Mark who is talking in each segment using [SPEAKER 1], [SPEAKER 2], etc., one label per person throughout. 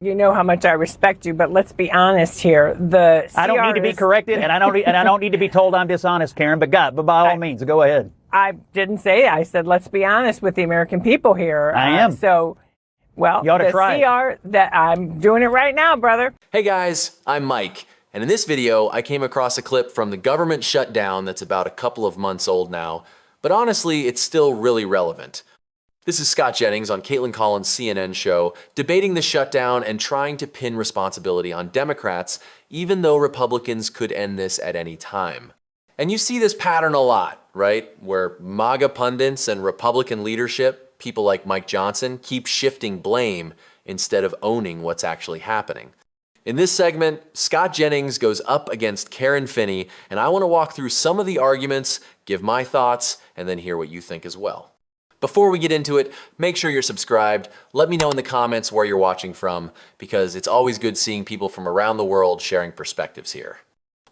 [SPEAKER 1] you know how much I respect you, but let's be honest here.
[SPEAKER 2] I don't need to be corrected, and I don't need to be told I'm dishonest, Karen. But by all means, go ahead.
[SPEAKER 1] I didn't say it. I said let's be honest with the American people here.
[SPEAKER 2] I am.
[SPEAKER 1] So, well,
[SPEAKER 2] you ought to try
[SPEAKER 1] it. That I'm doing it right now, brother.
[SPEAKER 3] Hey guys, I'm Mike, and in this video, I came across a clip from the government shutdown that's about a couple of months old now, but honestly, it's still really relevant. This is Scott Jennings on Kaitlan Collins' CNN show, debating the shutdown and trying to pin responsibility on Democrats, even though Republicans could end this at any time. And you see this pattern a lot, right? Where MAGA pundits and Republican leadership, people like Mike Johnson, keep shifting blame instead of owning what's actually happening. In this segment, Scott Jennings goes up against Karen Finney, and I want to walk through some of the arguments, give my thoughts, and then hear what you think as well. Before we get into it, make sure you're subscribed. Let me know in the comments where you're watching from, because it's always good seeing people from around the world sharing perspectives here.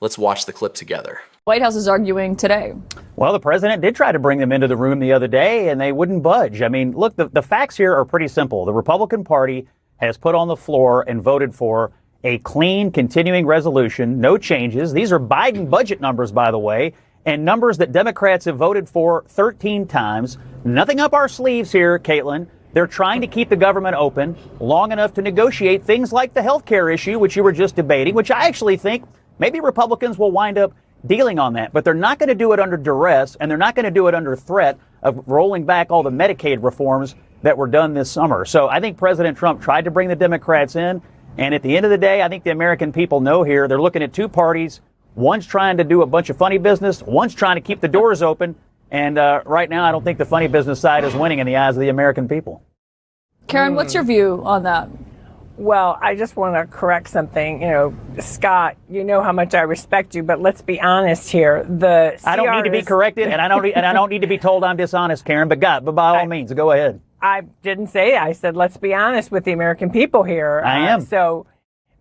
[SPEAKER 3] Let's watch the clip together.
[SPEAKER 4] White House is arguing today.
[SPEAKER 2] Well, the president did try to bring them into the room the other day, and they wouldn't budge. I mean, look, the facts here are pretty simple. The Republican Party has put on the floor and voted for a clean, continuing resolution, no changes. These are Biden budget numbers, by the way, and numbers that Democrats have voted for 13 times. Nothing up our sleeves here, Kaitlan. They're trying to keep the government open long enough to negotiate things like the health care issue, which you were just debating, which I actually think maybe Republicans will wind up dealing on that. But they're not going to do it under duress, and they're not going to do it under threat of rolling back all the Medicaid reforms that were done this summer. So I think President Trump tried to bring the Democrats in. And at the end of the day, I think the American people know here they're looking at two parties. One's trying to do a bunch of funny business. One's trying to keep the doors open. And right now, I don't think the funny business side is winning in the eyes of the American people.
[SPEAKER 4] Karen, what's your view on that?
[SPEAKER 1] Well, I just want to correct something. You know, Scott, you know how much I respect you, but let's be honest here.
[SPEAKER 2] I don't need to be corrected, and I don't need to be told I'm dishonest, Karen. But by all means, go ahead.
[SPEAKER 1] I didn't say it. I said let's be honest with the American people here.
[SPEAKER 2] I am.
[SPEAKER 1] So,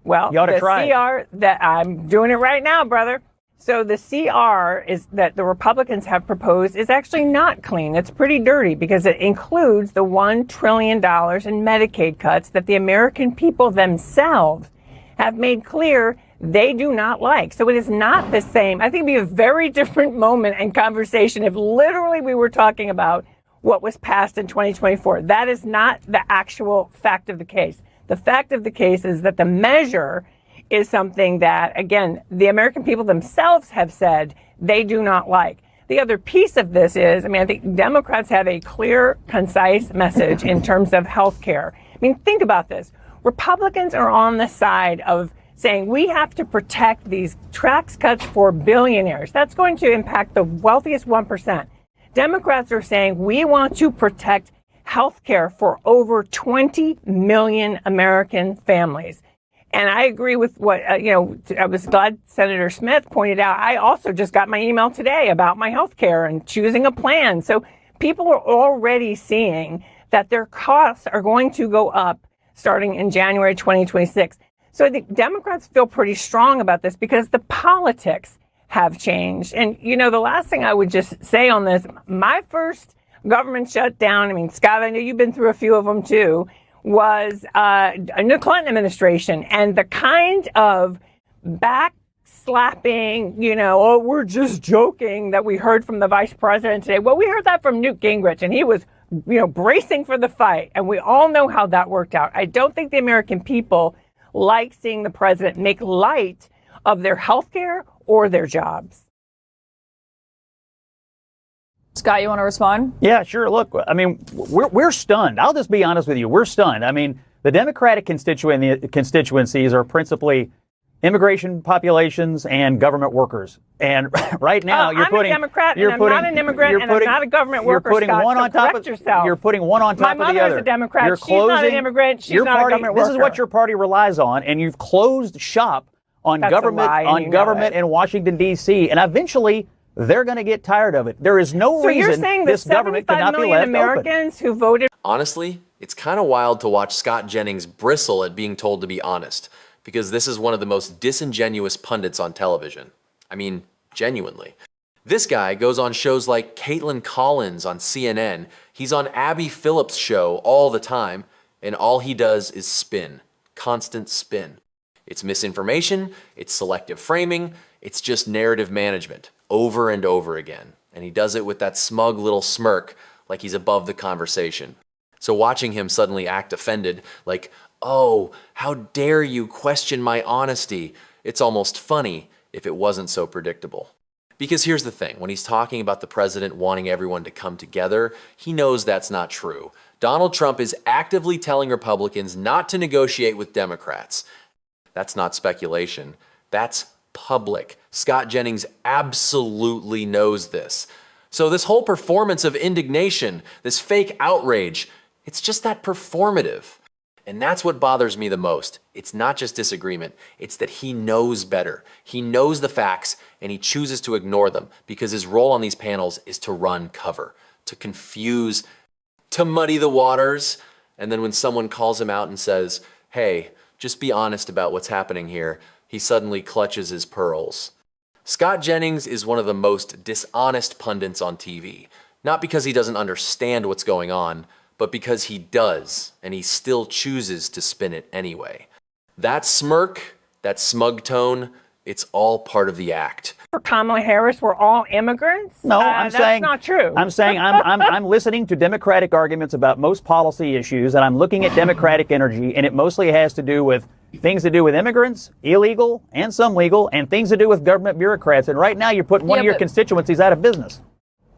[SPEAKER 1] well,
[SPEAKER 2] you ought to try
[SPEAKER 1] CR that I'm doing it right now, brother. So the CR is that the Republicans have proposed is actually not clean. It's pretty dirty because it includes the $1 trillion in Medicaid cuts that the American people themselves have made clear they do not like. So it is not the same. I think it'd be a very different moment and conversation if literally we were talking about what was passed in 2024. That is not the actual fact of the case. The fact of the case is that the measure is something that, again, the American people themselves have said they do not like. The other piece of this is, I think Democrats have a clear, concise message in terms of health care. I mean, think about this. Republicans are on the side of saying we have to protect these tax cuts for billionaires. That's going to impact the wealthiest 1%. Democrats are saying we want to protect health care for over 20 million American families. And I agree with what, I was glad Senator Smith pointed out. I also just got my email today about my health care and choosing a plan. So people are already seeing that their costs are going to go up starting in January 2026. So I think Democrats feel pretty strong about this because the politics have changed. And, the last thing I would just say on this, my first government shutdown, Scott, I know you've been through a few of them too, was in the Clinton administration. And the kind of backslapping, oh, we're just joking that we heard from the vice president today. Well, we heard that from Newt Gingrich, and he was, bracing for the fight. And we all know how that worked out. I don't think the American people like seeing the president make light of their health care or their jobs.
[SPEAKER 4] Scott, you want to respond?
[SPEAKER 2] Yeah, sure. Look, we're stunned. I'll just be honest with you. We're stunned. The Democratic constituencies are principally immigration populations and government workers. And right now,
[SPEAKER 1] I'm a Democrat, and I'm not an immigrant, and I'm not a government worker.
[SPEAKER 2] You're putting one on top of
[SPEAKER 1] yourself.
[SPEAKER 2] You're putting one on top of the other.
[SPEAKER 1] My mother's a Democrat. She's not an immigrant. She's not a government worker.
[SPEAKER 2] This is what your party relies on, and you've closed shop on government in Washington, D.C., and eventually they're going to get tired of it. There is no reason this government cannot be left
[SPEAKER 1] Americans
[SPEAKER 2] open.
[SPEAKER 1] Who voted.
[SPEAKER 3] Honestly, it's kind of wild to watch Scott Jennings bristle at being told to be honest, because this is one of the most disingenuous pundits on television. Genuinely. This guy goes on shows like Kaitlan Collins on CNN. He's on Abby Phillips' show all the time, and all he does is spin. constant spin. It's misinformation, it's selective framing, it's just narrative management over and over again. And he does it with that smug little smirk like he's above the conversation. So watching him suddenly act offended, like, oh, how dare you question my honesty? It's almost funny if it wasn't so predictable. Because here's the thing, when he's talking about the president wanting everyone to come together, he knows that's not true. Donald Trump is actively telling Republicans not to negotiate with Democrats. That's not speculation. That's public. Scott Jennings absolutely knows this. So this whole performance of indignation, this fake outrage, it's just that performative. And that's what bothers me the most. It's not just disagreement, it's that he knows better. He knows the facts and he chooses to ignore them because his role on these panels is to run cover, to confuse, to muddy the waters. And then when someone calls him out and says, hey, just be honest about what's happening here, he suddenly clutches his pearls. Scott Jennings is one of the most dishonest pundits on TV, not because he doesn't understand what's going on, but because he does, and he still chooses to spin it anyway. That smirk, that smug tone, it's all part of the act.
[SPEAKER 1] For Kamala Harris, we're all immigrants?
[SPEAKER 2] No, I'm saying
[SPEAKER 1] that's not true.
[SPEAKER 2] I'm saying I'm listening to Democratic arguments about most policy issues, and I'm looking at Democratic energy, and it mostly has to do with things to do with immigrants, illegal and some legal, and things to do with government bureaucrats. And right now, you're putting one of your constituencies out of business.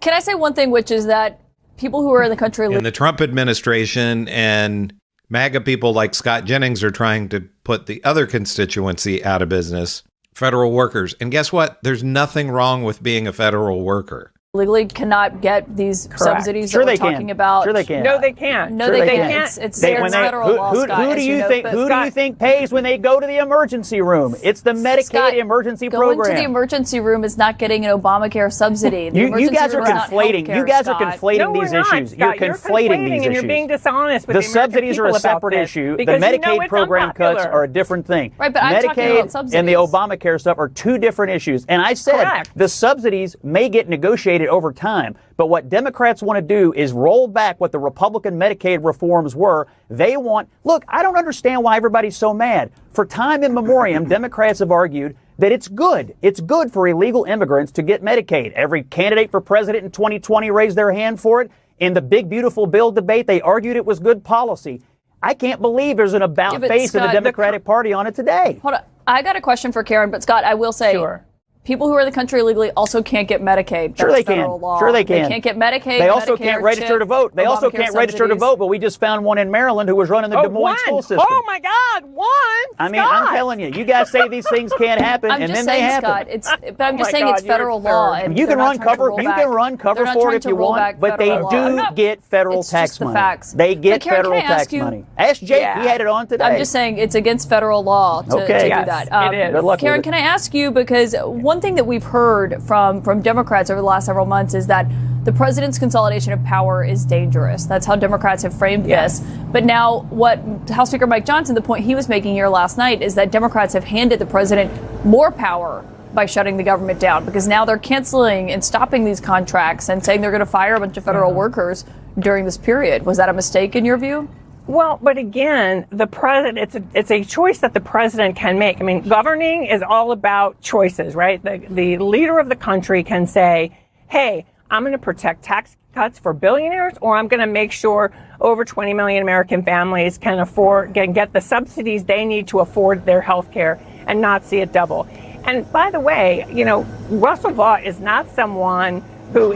[SPEAKER 4] Can I say one thing, which is that people who are in the country...
[SPEAKER 5] In the Trump administration and MAGA people like Scott Jennings are trying to put the other constituency out of business, federal workers. And guess what? There's nothing wrong with being a federal worker.
[SPEAKER 4] Legally cannot get these subsidies
[SPEAKER 2] Sure
[SPEAKER 4] that we're
[SPEAKER 2] they
[SPEAKER 4] talking
[SPEAKER 2] can.
[SPEAKER 4] about.
[SPEAKER 2] Sure they can.
[SPEAKER 1] No, they can't.
[SPEAKER 4] No,
[SPEAKER 2] Sure
[SPEAKER 4] they
[SPEAKER 2] they
[SPEAKER 4] can't.
[SPEAKER 2] can.
[SPEAKER 4] It's federal law, Scott,
[SPEAKER 2] who
[SPEAKER 4] as
[SPEAKER 2] do
[SPEAKER 4] you
[SPEAKER 2] you
[SPEAKER 4] know,
[SPEAKER 2] think?
[SPEAKER 4] but
[SPEAKER 2] Who do
[SPEAKER 1] Scott-
[SPEAKER 2] you think pays when they go to the emergency room? It's the Medicaid
[SPEAKER 4] Scott,
[SPEAKER 2] emergency
[SPEAKER 4] going
[SPEAKER 2] program.
[SPEAKER 4] to the emergency room is not getting an Obamacare subsidy. The
[SPEAKER 2] You
[SPEAKER 4] emergency
[SPEAKER 2] guys are
[SPEAKER 4] room is not
[SPEAKER 2] conflating.
[SPEAKER 4] healthcare,
[SPEAKER 2] You guys are
[SPEAKER 4] Scott.
[SPEAKER 2] conflating
[SPEAKER 1] No, we're
[SPEAKER 2] these
[SPEAKER 1] not,
[SPEAKER 2] issues.
[SPEAKER 1] Scott.
[SPEAKER 2] You're conflating these
[SPEAKER 1] and
[SPEAKER 2] issues.
[SPEAKER 1] you're being dishonest with
[SPEAKER 2] The
[SPEAKER 1] the American
[SPEAKER 2] subsidies are a
[SPEAKER 1] people about
[SPEAKER 2] separate
[SPEAKER 1] this,
[SPEAKER 2] issue. The
[SPEAKER 1] because you know
[SPEAKER 2] Medicaid
[SPEAKER 1] it's
[SPEAKER 2] program cuts
[SPEAKER 1] unpopular.
[SPEAKER 2] are a different thing.
[SPEAKER 4] Right, but I'm talking about
[SPEAKER 2] Medicaid and the
[SPEAKER 4] subsidies.
[SPEAKER 2] Obamacare stuff are two different issues. And I said
[SPEAKER 1] Correct.
[SPEAKER 2] the subsidies may get negotiated over time, but what Democrats want to do is roll back what the Republican Medicaid reforms were. They want, look, I don't understand why everybody's so mad. For time immemorial, Democrats have argued that it's good. It's good for illegal immigrants to get Medicaid. Every candidate for president in 2020 raised their hand for it. In the big, beautiful bill debate, they argued it was good policy. I can't believe there's an about
[SPEAKER 4] but
[SPEAKER 2] face of the
[SPEAKER 4] Scott,
[SPEAKER 2] Democratic Party on it today.
[SPEAKER 4] Hold on. I got a question for Karen, but Scott, I will say,
[SPEAKER 1] Sure.
[SPEAKER 4] people who are in the country illegally also can't get Medicaid.
[SPEAKER 2] Sure
[SPEAKER 4] That's
[SPEAKER 2] they
[SPEAKER 4] federal
[SPEAKER 2] can.
[SPEAKER 4] law.
[SPEAKER 2] Sure they can.
[SPEAKER 4] They can't get Medicaid.
[SPEAKER 2] They also
[SPEAKER 4] Medicare,
[SPEAKER 2] can't register
[SPEAKER 4] CHIP,
[SPEAKER 2] to vote. They also
[SPEAKER 4] Obamacare
[SPEAKER 2] can't register to
[SPEAKER 4] subsidies.
[SPEAKER 2] vote, but we just found one in Maryland who was running the Des Moines
[SPEAKER 1] one.
[SPEAKER 2] school system.
[SPEAKER 1] Oh my God, one.
[SPEAKER 2] I mean,
[SPEAKER 1] Scott.
[SPEAKER 2] I'm telling you, you guys say these things can't happen,
[SPEAKER 4] I'm
[SPEAKER 2] and
[SPEAKER 4] just
[SPEAKER 2] then they
[SPEAKER 4] saying,
[SPEAKER 2] happen.
[SPEAKER 4] Scott, but I'm just
[SPEAKER 1] my
[SPEAKER 4] saying
[SPEAKER 1] God,
[SPEAKER 4] it's federal
[SPEAKER 1] you're
[SPEAKER 4] law.
[SPEAKER 1] absurd.
[SPEAKER 4] And
[SPEAKER 2] You
[SPEAKER 4] they're
[SPEAKER 2] can
[SPEAKER 4] not
[SPEAKER 2] run
[SPEAKER 4] trying to
[SPEAKER 2] cover.
[SPEAKER 4] roll
[SPEAKER 2] You
[SPEAKER 4] back-
[SPEAKER 2] can run cover
[SPEAKER 4] they're not
[SPEAKER 2] for
[SPEAKER 4] trying
[SPEAKER 2] it if
[SPEAKER 4] to
[SPEAKER 2] you
[SPEAKER 4] roll
[SPEAKER 2] want,
[SPEAKER 4] back
[SPEAKER 2] but they
[SPEAKER 4] federal law.
[SPEAKER 2] do
[SPEAKER 4] No,
[SPEAKER 2] get federal
[SPEAKER 4] it's
[SPEAKER 2] tax
[SPEAKER 4] just the
[SPEAKER 2] money.
[SPEAKER 4] facts.
[SPEAKER 2] They get
[SPEAKER 4] But Karen,
[SPEAKER 2] federal
[SPEAKER 4] can I ask
[SPEAKER 2] tax
[SPEAKER 4] you-
[SPEAKER 2] money. Ask Jake.
[SPEAKER 1] Yeah.
[SPEAKER 2] He had it on today.
[SPEAKER 4] I'm just saying it's against federal law to
[SPEAKER 2] Okay.
[SPEAKER 4] do
[SPEAKER 2] Yes,
[SPEAKER 4] that.
[SPEAKER 1] it is.
[SPEAKER 2] Good luck
[SPEAKER 4] Karen,
[SPEAKER 2] with it.
[SPEAKER 4] can I ask you, because one thing that we've heard from Democrats over the last several months is that the president's consolidation of power is dangerous. That's how Democrats have framed this. But now what House Speaker Mike Johnson, the point he was making here last night, is that Democrats have handed the president more power by shutting the government down, because now they're canceling and stopping these contracts and saying they're going to fire a bunch of federal workers during this period. Was that a mistake in your view?
[SPEAKER 1] Well, but again, the president, it's a choice that the president can make. I mean, governing is all about choices, right? The leader of the country can say, hey, I'm going to protect tax cuts for billionaires, or I'm going to make sure over 20 million American families can get the subsidies they need to afford their health care and not see it double. And by the way, Russell Vought is not someone who,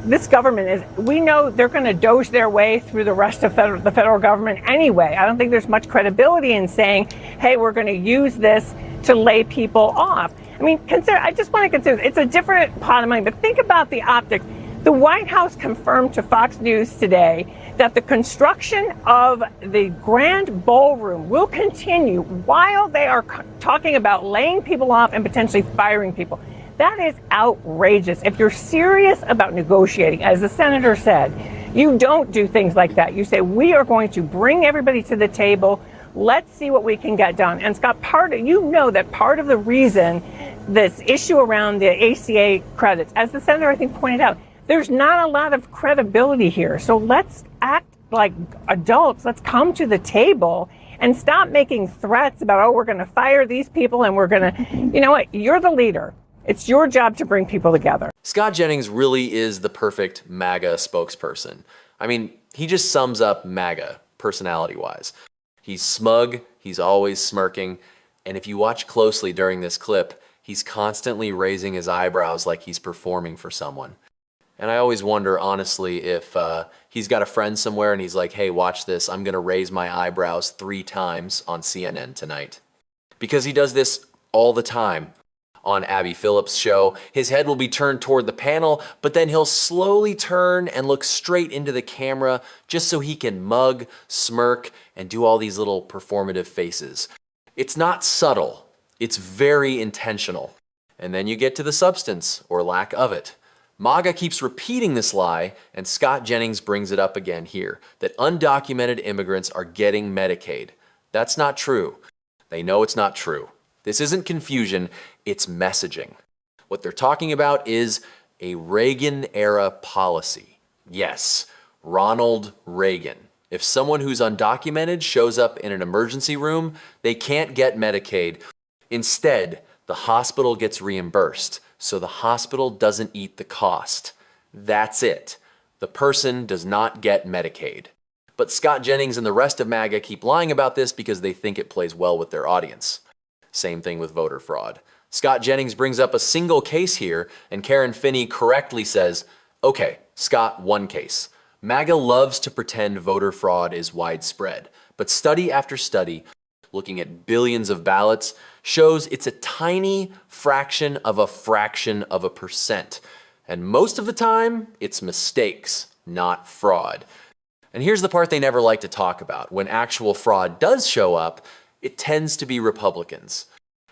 [SPEAKER 1] this government is, we know they're going to doge their way through the rest of the federal government anyway. I don't think there's much credibility in saying, hey, we're going to use this to lay people off. I mean, I just want to consider, it's a different pot of money, but think about the optics. The White House confirmed to Fox News today that the construction of the Grand Ballroom will continue while they are talking about laying people off and potentially firing people. That is outrageous. If you're serious about negotiating, as the senator said, you don't do things like that. You say, we are going to bring everybody to the table. Let's see what we can get done. And Scott, part of the reason this issue around the ACA credits, as the senator I think pointed out, there's not a lot of credibility here. So let's act like adults. Let's come to the table And stop making threats about, oh, we're going to fire these people and we're going to, you know what? You're the leader. It's your job to bring people together.
[SPEAKER 3] Scott Jennings really is the perfect MAGA spokesperson. I mean, he just sums up MAGA personality-wise. He's smug, he's always smirking, and if you watch closely during this clip, he's constantly raising his eyebrows like he's performing for someone. And I always wonder, honestly, if he's got a friend somewhere and he's like, hey, watch this, I'm gonna raise my eyebrows 3 times on CNN tonight. Because he does this all the time. On Abby Phillips' show, his head will be turned toward the panel, but then he'll slowly turn and look straight into the camera just so he can mug, smirk, and do all these little performative faces. It's not subtle, it's very intentional. And then you get to the substance, or lack of it. MAGA keeps repeating this lie, and Scott Jennings brings it up again here, that undocumented immigrants are getting Medicaid. That's not true. They know it's not true. This isn't confusion, it's messaging. What they're talking about is a Reagan-era policy. Yes, Ronald Reagan. If someone who's undocumented shows up in an emergency room, they can't get Medicaid. Instead, the hospital gets reimbursed, so the hospital doesn't eat the cost. That's it. The person does not get Medicaid. But Scott Jennings and the rest of MAGA keep lying about this because they think it plays well with their audience. Same thing with voter fraud. Scott Jennings brings up a single case here, and Karen Finney correctly says, okay, Scott, one case. MAGA loves to pretend voter fraud is widespread, but study after study, looking at billions of ballots, shows it's a tiny fraction of a %. And most of the time, it's mistakes, not fraud. And here's the part they never like to talk about. When actual fraud does show up, it tends to be Republicans.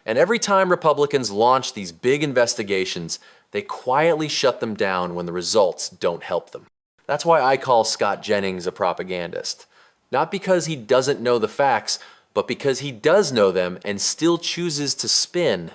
[SPEAKER 3] And every time Republicans launch these big investigations, they quietly shut them down when the results don't help them. That's why I call Scott Jennings a propagandist. Not because he doesn't know the facts, but because he does know them and still chooses to spin.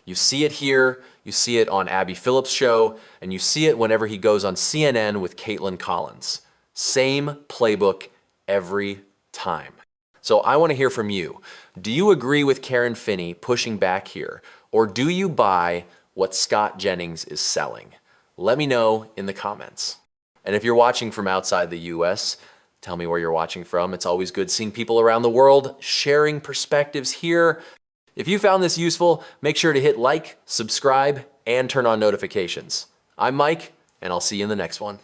[SPEAKER 3] You see it here, you see it on Abby Phillips' show, and you see it whenever he goes on CNN with Kaitlan Collins. Same playbook every time. So I want to hear from you. Do you agree with Karen Finney pushing back here? Or do you buy what Scott Jennings is selling? Let me know in the comments. And if you're watching from outside the US, tell me where you're watching from. It's always good seeing people around the world sharing perspectives here. If you found this useful, make sure to hit like, subscribe, and turn on notifications. I'm Mike, and I'll see you in the next one.